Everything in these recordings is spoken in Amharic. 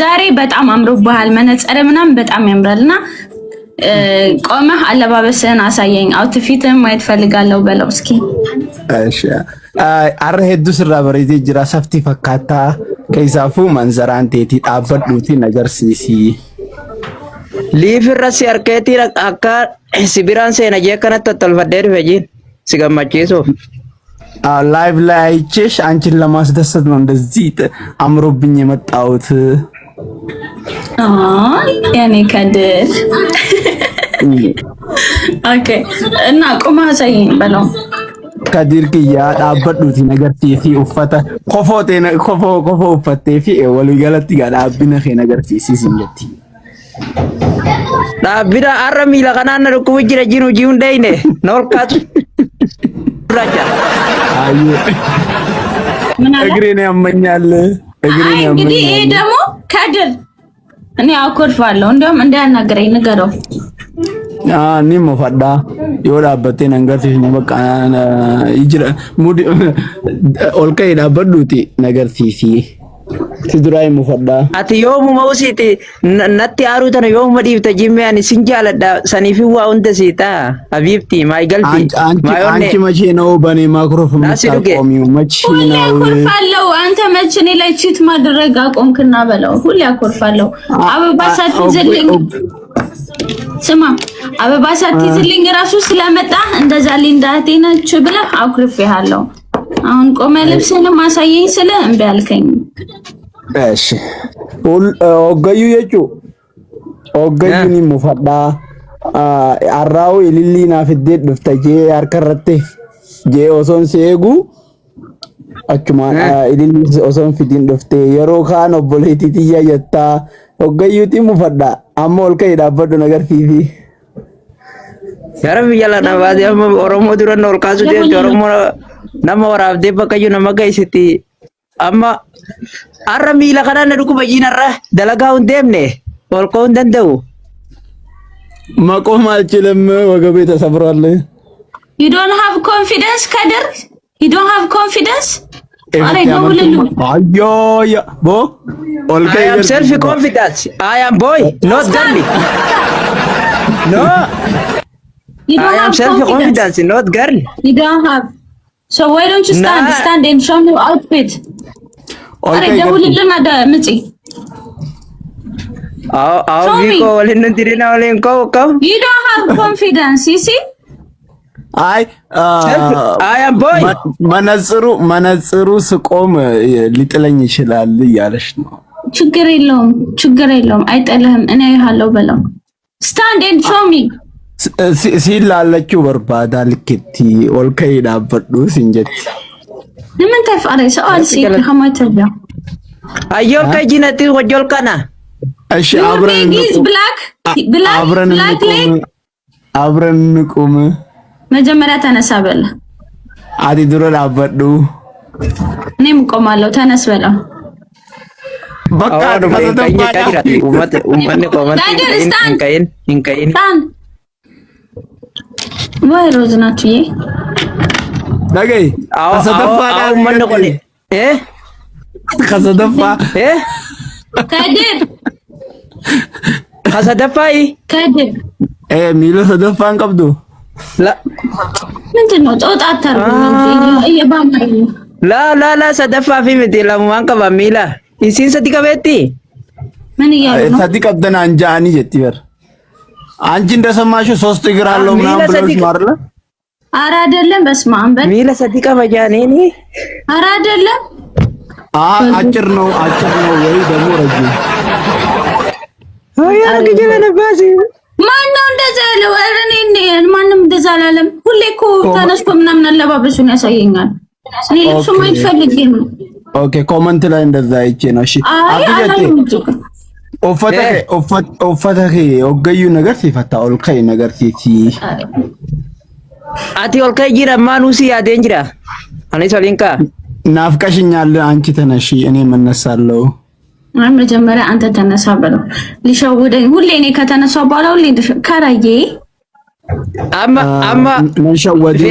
ዛሬ በጣም አምሮብሃል። መነጽር ምናምን በጣም ያምራልና ቆመህ አለባበስህን አሳየኝ። አውትፊትህን ማየት ፈልጋለሁ በለው እስኪ። እሺ አረ ሄዱ ስራ በሬቲ ጅራ ሰፍቲ ፈካታ ከይሳፉ መንዘራንቴቲ ጣበዱቲ ነገር ሲሲ ሊፍረስ ያርከቲ አካ ሲቢራን ሰና የከነተ ተልፈደር ፈጂን ሲገማቼሶ ላይቭ ላይ አይቼሽ አንቺን ለማስደሰት ነው እንደዚህ አምሮብኝ የመጣሁት። ያኔ ከድር ኦኬ እና ቁማ አሳየኝ በለው። ከድር ክያ ዳበዱቲ ነገር ሲሲ ኡፈተ ኮፎቴ ኮፎ ኡፈቴ ፊ ወሉ ገለቲ ጋር አብነ ነገር ሲሲ ሲንገቲ ዳቢዳ አረሚ ለከናነ ሩኩ ጅረ ጂኑ ጂውን ደይኔ ኖልካት ራጃ አይ እግሬን ያመኛል እግሬን ያመኛል። እንግዲህ ይሄ ደግሞ ከድር እኔ አኮርፋለሁ። እንደውም እንዳያናገረኝ ንገረው። እኔ መፈዳ ይወዳበቴ ነገር ሲኝ በቃ ይጅራ ሙዲ ኦልከይ ዳበዱቲ ነገር ሲሲ ሲድራይ መፈዳ አትዮም መውሲቲ ነቲ አሩተነ ዮም መዲብተ ጂሚያን ሲንጃለዳ ሰኒፊዋ ወንደሲታ ሀቢብቲ ማይገልቲ ማዮኔ አንቺ መቼ ነው በኔ ማይክሮፎን የምታቆሚው? መቼ ነው? አኮርፋለሁ። አንተ መቼ እኔ ላይ ቺት ማድረግ አቆምክና በለው። ሁሌ አኮርፋለሁ። አበባ ሳትይዝልኝ ስማ፣ አበባ ሳትይዝልኝ ራሱ ስለመጣ እንደዛ ሊንዳቴ ነች ብለህ አኩርፌሃለሁ። አሁን ቆመ ልብስህን ማሳየኝ ስለ እምቢ አልከኝ። እሺ ኦገዩ የጩ ኦገዩኒ ሙፈዳ አራው ኢሊሊና ፍዴት ድፍተጄ አርከረቴ ጄ ኦሶን ሴጉ አቹማ ኢሊሊ ኦሶን ፊዲን ድፍቴ የሮ ካን ኦቦሌቲ ትያ የታ ኦገዩቲ ሙፈዳ አሞ ኦልከይ ዳበዱ ነገር ፊፊ ያረብ ያላና ባዲ አሞ ኦሮሞ ዱረን ኦልካሱ ዴ ኦሮሞ nama waraabdee bakkayyuu nama geessiti amma har'a miila kanaan dhugu bayyinarra dalagaa hin deemne ol ka'uu hin danda'u. መቆም አልችልም ወገቤ ተሰብሯል። You don't have confidence Kadir? You don't have confidence? አሬ ደውልልኝ። አዮ ቦ I am self confidence. I am boy not girl. No. I am self confidence not girl. You don't have. So why don't you stand and show me outfit? አሬ ደውልልኝ አዳ ምጪ አው ቢኮ ወልን እንዲና ወልን ኮ You don't have confidence, you see? አይ I am boy መነጽሩ ስቆም ሊጥለኝ ይችላል እያለሽ ነው። ችግር የለውም አይጠልህም። እኔ ያለው በለው stand and show me ሲላለችው በርባዳ ልክቲ ኦልከይ ዳበዱ ሲንጀት ለምን ተፈረ ሰዋል ሲክ ሀማተኛ አየው ከጂነቲ ወጆልከና እሺ አብረን እንቁም። መጀመሪያ ተነሳ በለ አዲ ድሮ ዳበዱ እኔም ቆማለሁ። ተነስ በለው በቃ ወይ ሮዝ ናችሁ ዳገይ አሰደፋ ማን ቆሌ ከሰደፋ ከድር ከሰደፋይ ከድር ሚሎ ሰደፋን ቀብዱ ላ ምንድነው ጦጣ አታርጉ እየባማኝ ላ ሰደፋ ፊምቲ ለማን ቀባ ሚላ ኢሲን ሰዲቀበቲ ምን ይያሉ ነው ሰዲቀብደና አንጃኒ ጀቲበር አንቺ እንደሰማሽው 3 እግር አለው ምናምን ብለሽ ማርለ ኧረ አይደለም። በስመ አብ በል ሚላ ሰዲቀበ ጃኔኒ ኧረ አይደለም። አጭር ነው ወይ ደግሞ ረጅም አያ ግጀለ ነባሲ ማነው እንደዛ ያለው? ኧረ እኔ ማንም እንደዛ አላለም። ሁሌ እኮ ተነስቶ ምናምን አለባበሱን ያሳየኛል። እኔ ልብሱ ማየት ፈልጌ ነው። ኦኬ ኮመንት ላይ እንደዛ አይቼ ነው። እሺ አትጀቴ ኦፈተከ ኦገዩ ነገር ሲፈታ ኦልከይ ነገር ሲቲ አቲ ኦልከይ ጂራ ማኑሲ ያደንጅራ አኔ ሰሊንካ ናፍቀሽኛል። አንቺ ተነሺ እኔ መነሳለሁ። መጀመሪያ አንተ ተነሳ በለው። ሊሸውደኝ ሁሌ እኔ ከተነሳው በኋላ ሁሌ ከራዬ አማ መንሸወዲ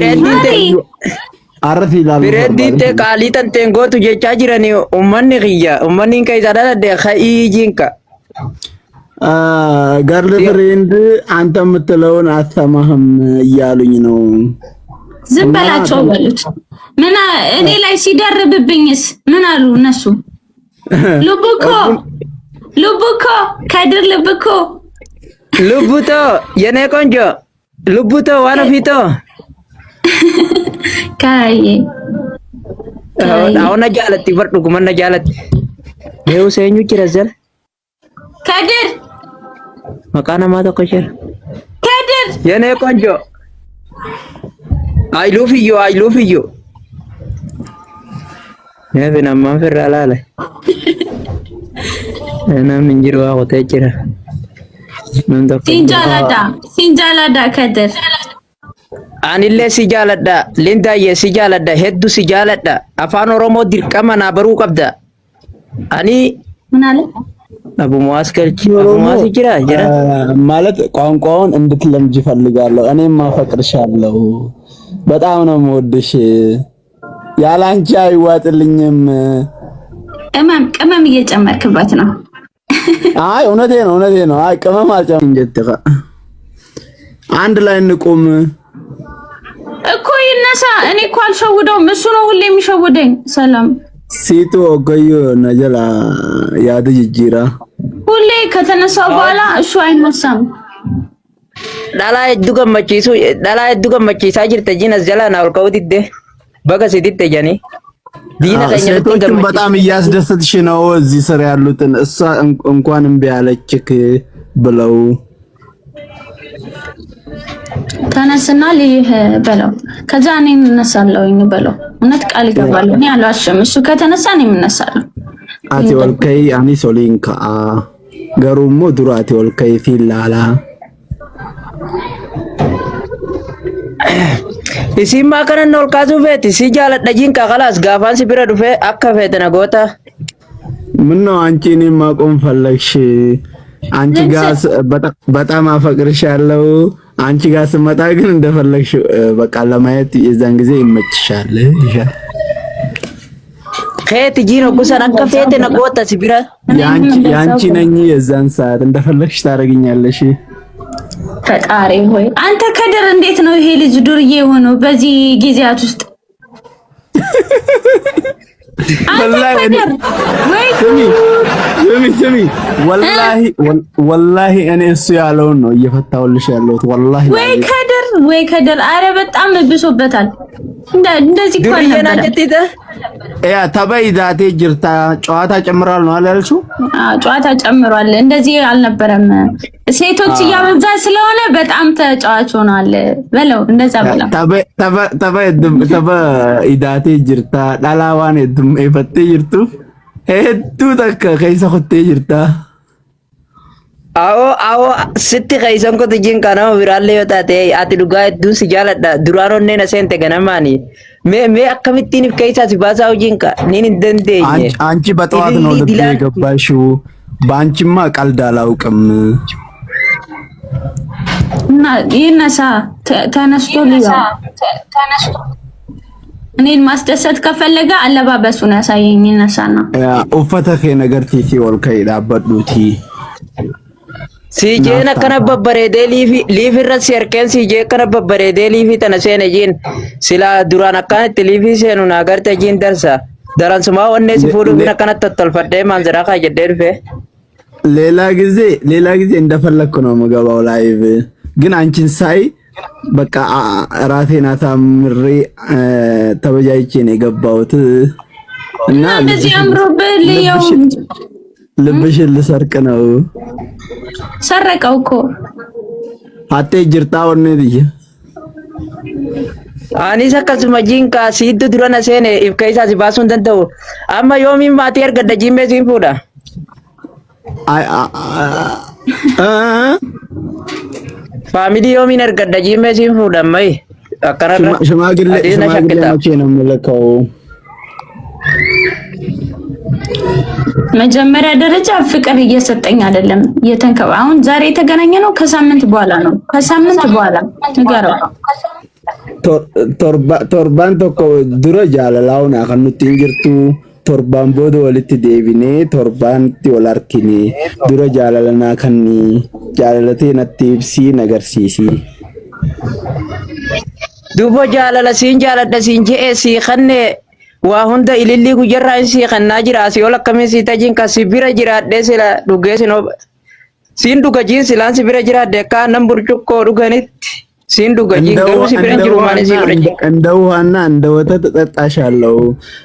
አረፍ ይላሉ ብረዲቴ ቃሊተን ቴንጎቱ ጀቻ ጅረኒ ኡመኒ ኺያ ኡመኒ ከይዛዳ ደ ኸኢጂንካ ገርል ፍሬንድ አንተ የምትለውን አትሰማህም እያሉኝ ነው። ዝም በላቸው በሉት። ምን እኔ ላይ ሲደርብብኝስ ምን አሉ እነሱ? ልቡኮ ከድር ልቡቶ የኔ ቆንጆ ልቡቶ ዋነፊቶ ካይ አሁን ጃለቲ ፈርዱ ጉመና ጃለቲ ይኸው ሰኙ ይረዘል ከድር መቃና ማቶ ከሸር ከድር የኔ ቆንጆ አይሉፍዮ ነብና ማንፈራላ ላይ እና ምን ጅርዋ ወተጭራ ሲንጃላዳ ከድር አንለ ሲጃላዳ ሊንዳዬ ሲጃላዳ ሄዱ ሲጃላዳ አፋን ኦሮሞ ድርቀማ ናበሩ ቀብዳ አኒ ምን አለ አቡ ሙአስከርቺ ሙአስ ይጅራ ጀራ ማለት ቋንቋውን እንድትለምጂ ፈልጋለሁ። እኔም ማፈቅርሻለሁ፣ በጣም ነው የምወድሽ፣ ያላንቺ አይዋጥልኝም። ቅመም እየጨመርክበት ነው። አይ እውነቴ ነው። አይ ቅመም አልጨመርኩም። እንጀትካ አንድ ላይ እንቁም እኮ ይነሳ። እኔ እኮ አልሸውደውም፣ እሱ ነው ሁሌ የሚሸውደኝ። ሰላም ሲቱ ኦገዩ ነጀላ ያድ ጅጅራ ሁሌ ከተነሳው በኋላ እሱ አይነሳም። ዳላ ዱገመቺሳ ጅርተ ጂነስ ጀላ ናውልከው ዲደ በገሲዲተ ጀኒ ዲና ሴቶችን በጣም እያስደሰትሽ ነው እዚህ ስር ያሉትን። እሷ እንኳን እምቢ አለችክ ብለው ተነስና ልይህ በለው። ከዛ እኔ እነሳለሁኝ በለው። እውነት ቃል ይገባለሁ። እኔ አልዋሽም። እሱ ከተነሳ እኔ እነሳለሁ። አቲ ወልከይ አኒ ሶሊንካ ገሩሞ ዱራ አቲ ወልከይ ፊላላ ኢሲማ ከነን ወልካቱ ፌት ሲጃለዳ ጂንካ خلاص ጋፋን ሲብረ ዱፌ አከፈተ ነጎታ ምን ነው አንቺ እኔን ማቆም ፈለግሽ? አንቺ ጋር በጣም አፈቅርሻለሁ። አንቺ ጋር ስመጣ ግን እንደፈለግሽ በቃ ለማየት የዛን ጊዜ ይመችሻል። ከት ጂኖ ጉሰን አከፈተ ነጎታ ሲብረ ያንቺ ነኝ። የዛን ሰዓት እንደፈለግሽ ታረጋኛለሽ። ፈጣሪ ሆይ አንተ ከድር እንዴት ነው ይሄ ልጅ ዱርዬ ሆኖ በዚህ ጊዜያት ውስጥ? ስሚ ወላሂ እኔ እሱ ያለውን ነው እየፈታሁልሽ ያለሁት። ወላሂ ወይ ከድር አረ በጣም ብሶበታል። እንደዚህ እኮ ነበር። ያ ተበይ ዛቴ ጅርታ ጨዋታ ጨምሯል ነው አላልሽው? ጨዋታ ጨምሯል። እንደዚህ አልነበረም። ሴቶች እያበዛ ስለሆነ በጣም ተጫዋች ሆኗል በለው። እንደዛ በለው። ተበይ ዛቴ ጅርታ ዳላዋን እድም ኤፈቴ ጅርቱ ሄዱ ተከ ከይሰ ኹቴ ጅርታ አዎ ስቲ ከይሰን ኮ ትጂን ካና ቪራለ yotate ati dhugaa hedduun si jaaladha duraan onneen aseente ganamaani mee akkamittiin ከይሳ ሲባሳው ጂንካ ኒን እንደንደኝ አንቺ በጠዋት ነው ልብ የገባሽው። በአንቺማ ቀልድ አላውቅም። እና ይነሳ ተነስቶ እኔን ማስደሰት ከፈለገ አለባበሱን ያሳየኝ። ይነሳና ኡፈተከ ነገር ቲቲ ወልከይ ዳበዱቲ ሲጄን ከነበበሬ ሊፊ ረስ የርከን ሲጄ ከነበበሬ ሊፊ ተነሰነ ጂን ሲላ ዱራን አካነት ሊፊ ሰኑ ናገርተ ጂን ደርሳ ደራንስማ ወኔ ሲፉዱ ምን ከነት ተልፈደ ማንዘራ ካጀደርፈ ሌላ ጊዜ እንደፈለኩ ነው መገባው ላይቭ። ግን አንቺን ሳይ በቃ ራሴን አሳምሬ ተበጃይቼ ነው የገባሁት እና እንደዚህ አምሮብህ ልየው ልብሽን ልሰርቅ ነው። ሰረቀው እኮ አቴ ጅርታ ወኔ ዲየ አኒ ሰከስማ ጂንካ ሲዱ ዱራና ሰኔ ኢፍከይሳ ሲባሱን ደንተው አማ ዮሚ ማቴር ገደ ጂሜ ሲንፉዳ አይ ፋሚሊ ዮሚ ነርገደ ጂሜ ሲንፉዳ ማይ አከራራ ሽማግሌ መቼ ነው የምልከው? መጀመሪያ ደረጃ ፍቅር እየሰጠኝ አይደለም አሁን ዛሬ የተገናኘ ነው። ከሳምንት በኋላ ነው። ከሳምንት በኋላ ንገረው። torban tokko dura jaalalaa'uun kan nutti hin jirtu torban booda walitti deebinee torbaanitti wal argine dura jaalalanaa kan jaalalatee natti ibsiin agarsiisi. Duuba jaalala siin jaaladha siin je'ee sii kannee waa hunda ilillii guyyaarraa sii kannaa jira asii ol akkamiin sii tajiin kan si bira jiraadhee sila dhugee siin dhuga jiin silaan si bira jiraadhee akka aannan burcuqqoo dhuganitti siin dhuga jiin garuu si bira jiru malee si bira jiru. እንደ ውሃና እንደ ወተት እጠጣሻለሁ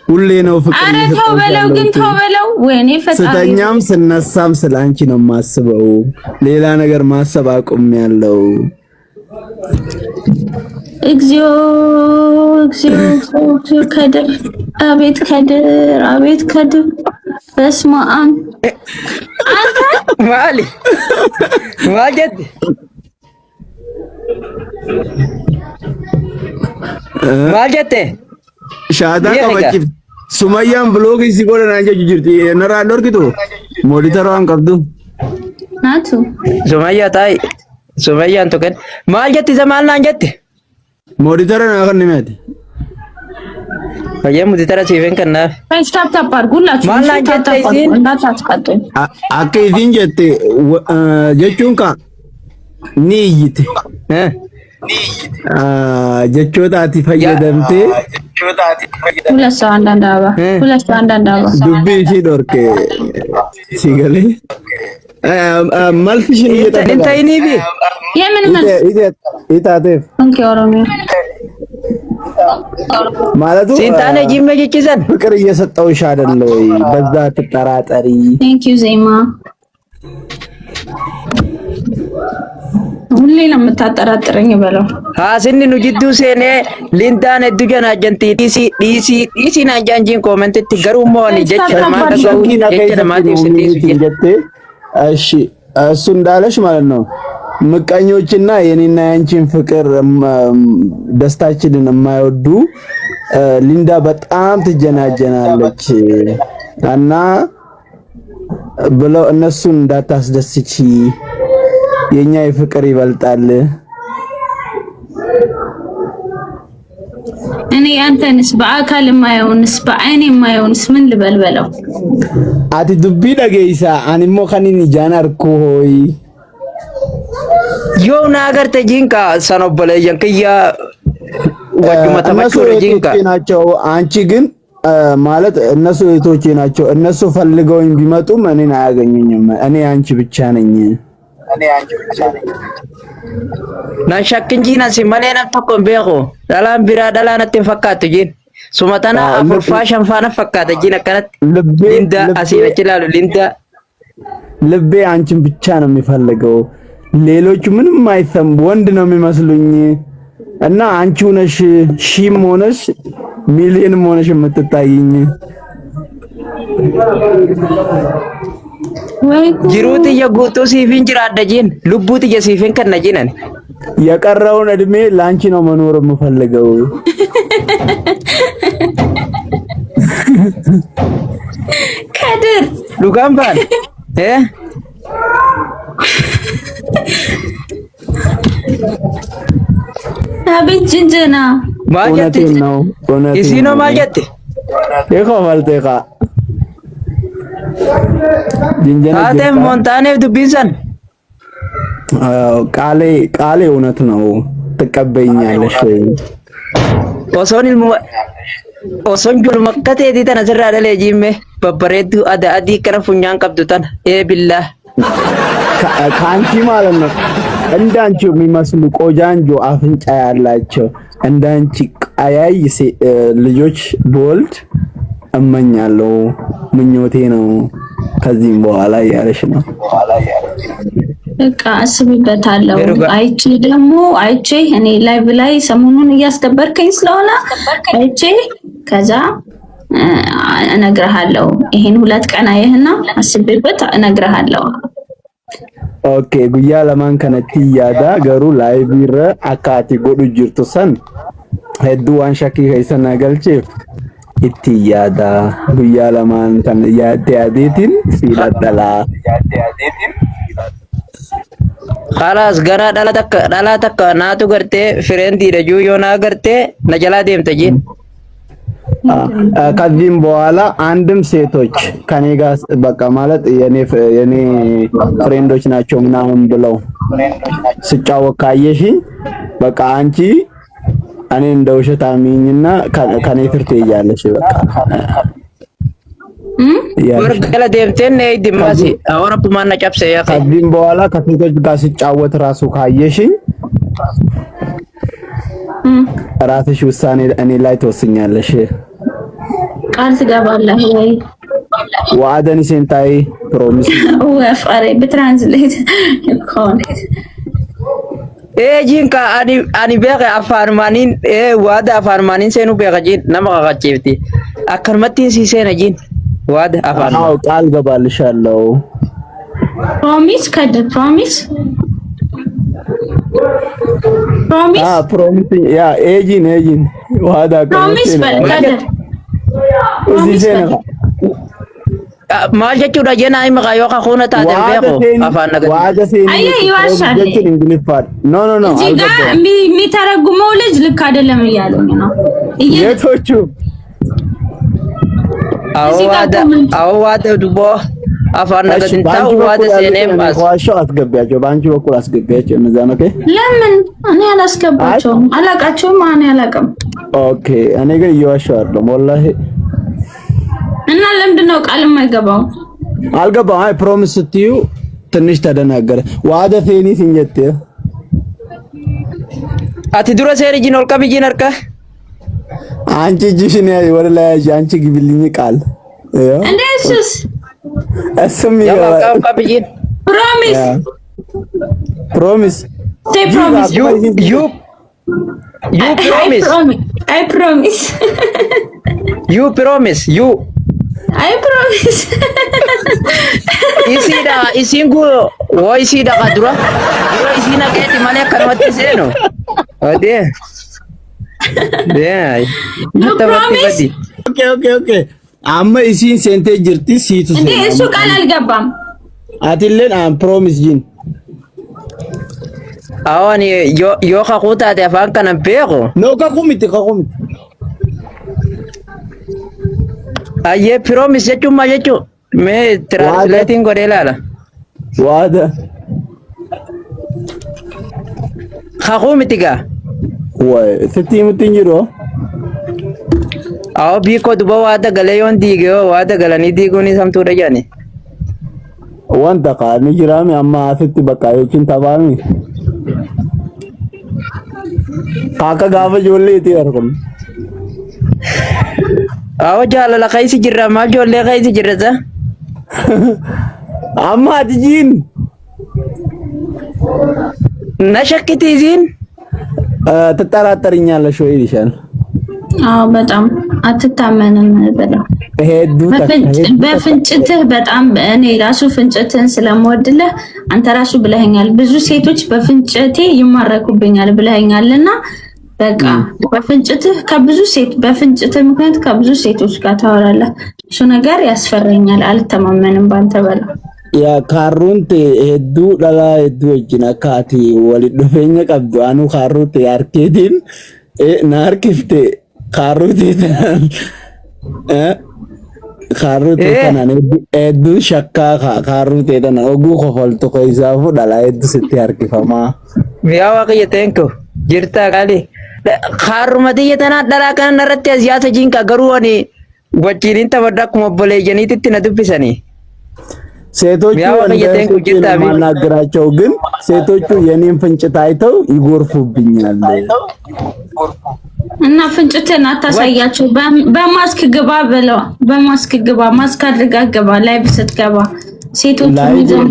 ሁሌ ነው ፍቅር። ኧረ ተው በለው ግን ተው በለው። ወይኔ ፈጣሪ ስተኛም ስነሳም ስላንቺ ነው የማስበው። ሌላ ነገር ማሰብ አቁሜያለሁ። እግዚኦ እግዚኦ እግዚኦ ከድር አቤት ከድር አቤት ከድር በስመ አብ አንተ ማጀት ማጀት ሻዳ ከበጭ ሱመያን ብሎግ ሲጎደና እንጂ ጅርቲ ነራ ዶርኪቱ ሞዲተሯን ቀብዱ ናቱ ሱመያ ታይ ሱመያን ተከን ማጀት ዘማልና አንጀት ሞዲተሯን አከንመት Kaya ሞዲተራ ሲቨን ከና ስታፕ ታፕ አድርጉላችሁ ማን አንጀት ይዚን እንዳታስቀጡኝ አከ ይዚን ጀቴ ጀቹን ካ ኒይት jechootati fayyadamte ሁለት ሰው አንዳንድ አበባ dubbi ishii dhorke si galee malfishin እንተይኒቢ የምን መልስ itaateef እንኪ ኦሮሚያ ማለቱ ሲንታነ ጂመ ጅችዘን ፍቅር እየሰጠውሽ አይደለ ወይ? በዛ ትጠራጠሪ። ቴንክ ዩ ዜማ ሁሌ ነው የምታጠራጥረኝ በለው። ሀስኒ ኑ ጅዱ ሴኔ ሊንዳን ዱጀና ጀንቲ ዲሲ ናጃንጂን ኮሜንት ትገሩ ሞኒ ጀቸማ ተሰው ጀቸማቲ ጀቴ እሺ እሱ እንዳለሽ ማለት ነው። ምቀኞችና የኔና ያንቺን ፍቅር ደስታችንን የማይወዱ ሊንዳ በጣም ትጀናጀናለች እና ብለው እነሱን እንዳታስደስቺ የኛ የፍቅር ይበልጣል። እኔ አንተንስ በአካል የማየውንስ በአይኔ የማየውንስ ምን ልበል በለው። አቲ ዱቢ ደገይሳ አንሞ ከኒን ጃናርኩ ሆይ ዮ ናገር ተጂንካ ሰኖበለ የንከያ ወጁማ ተመቹ ጂንካ ናቸው። አንቺ ግን ማለት እነሱ እህቶቼ ናቸው። እነሱ ፈልገውኝ ቢመጡም እኔን አያገኙኝም። እኔ አንቺ ብቻ ነኝ። ናሻክንጂና ሲመሌና ተቆም ቤቆ ዳላን ቢራ ዳላን ተፈካት ጂን ሱመታና አፍርፋ ሸንፋና ፈካት ጂን አከነት ሊንዳ አሲለችላሉ ሊንዳ ልቤ አንቺን ብቻ ነው የሚፈልገው። ሌሎቹ ምንም አይሰም ወንድ ነው የሚመስሉኝ እና አንቺ ሆነሽ ሺም ሆነሽ ሚሊዮንም ሆነሽ የምትታይኝ ጅሩት የጉቱ ሲፊን ጅራደ ጂን ልቡት የሲፊን ከነጂነን የቀረውን እድሜ ላንቺ ነው መኖር የምፈልገው። ከድር ሉጋምባን አቤት ጅንጀና ማጀት ነው ኢሲኖ ማጀት ኤኮ ማልቴካ ጅንጀና አተ ሞንታኔ ዱቢንሰን ቃሌ እውነት ነው። ትቀበይኛለሽ ወይ? ኦሶን ጁል መከቴ ዲተና ስራ ደለ ጂሜ በበሬቱ አዲ ከረፉኛን ቀብዱታን ቢላ ካንቺ ማለት ነው። እንዳንቺ የሚመስሉ ቆጃንጆ አፍንጫ ያላቸው እንዳንቺ ቀያይ ልጆች ቦልድ እመኛለሁ። ምኞቴ ነው። ከዚህም በኋላ ያለሽ ነው። በቃ አስብበታለሁ። አይቼ እኔ ላይቭ ላይ ሰሞኑን እያስከበርከኝ ስለሆነ አይቼ ከዛ እነግርሃለሁ። ይሄን 2 ቀን አየህና አስብበት እነግርሃለሁ። ኦኬ ጉያ ለማን ከነቲ ያዳ ገሩ ላይቭ ይረ አካቲ ጎዱ ጅርቱ ሰን ሄዱ አንሻኪ ከይሰና ገልቼፍ itti yaada guyyaa lamaan kan yaadde adeetiin filadhala خلاص ገና ዳላተከ ናቱ ገርቴ ፍሬንዲ ደጁ ዮና ገርቴ ነጀላ ደምተ ጂን ከዚህም በኋላ አንድም ሴቶች ከኔ ጋር በቃ ማለት የኔ ፍሬንዶች ናቸው ምናምን ብለው ስጫወት ካየሽኝ በቃ አንቺ እኔ እንደ ውሸት አሚኝና ከኔ ትርቴ እያለሽ በቃ ወርገለ ደምቴን ነይ ዲማሲ አወራፕ ማና ጫፕሰ ያ ከዚህም በኋላ ከሴቶች ጋር ስጫወት ራሱ ካየሽኝ ራስሽ ውሳኔ እኔ ላይ ተወስኛለሽ። ቃል ትገባለህ ወይ? ወአደኒ ሴንታይ ፕሮሚስ ወፍአሬ በትራንስሌት ኮን ጂንካ አኒ በቀ አፋርማኒን ዋዳ አፋርማኒን ሴኑ በቀ ጂን ነማቃጭብቲ አከርመቲን ሲሴነ ጂን ዋዳ አፋርማ አው ቃል ገባልሻለሁ። ፕሮሚስ ከደ ፕሮሚስ ፕሮሚስ ያ ኤጂን ዋዳ ፕሮሚስ በልከደ እዚህ ዜና ማል ጀቹዳ ጀና አይ መቃዮ ካኹነ ታደም በቆ አፋን ነገር ዋዳ ሴኒ አይ ይዋሻል እንግሊፋት ኖ እዚህ ጋር የሚተረጉመው ልጅ ልክ አይደለም እያሉኝ ነው። የቶቹ አዋደ ዱቦ አፋን ነገር እንታው ዋዳ ሴኔም ዋሻ አስገቢያቸው በአንቺ በኩል አስገቢያቸው እነዛ ነው። ለምን እኔ አላስገባቸውም? አላቃቸውም። እኔ አላቀም። ኦኬ እኔ ግን እየዋሻው አይደለም ወላሂ። እና ለምንድን ነው ቃል የማይገባው? አልገባም። አይ ፕሮሚስ ስትዩ ትንሽ ተደናገረ። ዋዳ ፌኒ ሲንጀት አቲ ዱረ ሴሪ ጂን ወልቀ ቢጂን አርካ አንቺ ጂሽን ያይ ወደ ላይ ያጂ አንቺ ግብልኝ ቃል እንደሱስ እሱም ያው ቢጂን ፕሮሚስ ቴ ፕሮሚስ ዩ promise I promise you promise you I promise isingu wo isida kadura isina keti male karwati seno ade promise okay amma isin sente jirti situ እንዴ እሱ ቃል አልገባም አትለን ፕሮሚስ ጂን awani yo kakuta te afan kana pego no kakumiti aye promise yechu me translating gorelala wada kakumiti ga way setimutinjiro aw bi ko duba wada galeyon digo wada galani digoni samtu rajani wanda qani jirami amma afitti bakayokin tabami काका गाव जोले ती अरकम आव जाला कायसी जिर्रा मा जोले कायसी जिर्राचा अम्मा जिन नशक्ति जिन ተጠራጠርኛለሽ ወይ ይሻል? አዎ በጣም አትታመንም በለው በፍንጭትህ በጣም እኔ ራሱ ፍንጭትህን ስለምወድልህ አንተ ራሱ ብለኸኛል። ብዙ ሴቶች በፍንጭቴ ይማረኩብኛል ብለኸኛልና በቃ በፍንጭትህ በፍንጭትህ ምክንያት ከብዙ ሴቶች ጋር ታወራለህ። እሱ ነገር ያስፈራኛል። አልተማመንም ባንተ በለው ያ ካሩንት ሄዱ ዳላ ሄዱ እጅና ካቲ ወልዱፈኛ ቀብዱ አኑ ካሩት ያርኬቲን ናርኪፍቴ ካሩት ካሩት ተናነ ሄዱ ሸካ ካሩት ተናነ ኦጉ ኮፈልቶ ኮይዛፉ ዳላ ሄዱ ስቲ ያርኪፈማ ሚያዋ ከየተንኩ ጅርታ ካሊ ካሩመት የተና ዳላ ከነ ነረተ ያተ ጂንካ ገሩወኒ ወጪሪን ተወዳኩ መቦለ የኒት ነዱብሰኒ ሴቶቹ ማናገራቸው ግን ሴቶቹ የኔን ፍንጭት አይተው ይጎርፉብኛል እና ፍንጭትን አታሳያቸው። በማስክ ግባ በለው። በማስክ ግባ፣ ማስክ አድርጋ ግባ። ላይ ብስትገባ ሴቶቹ ይዘው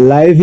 ላይፍ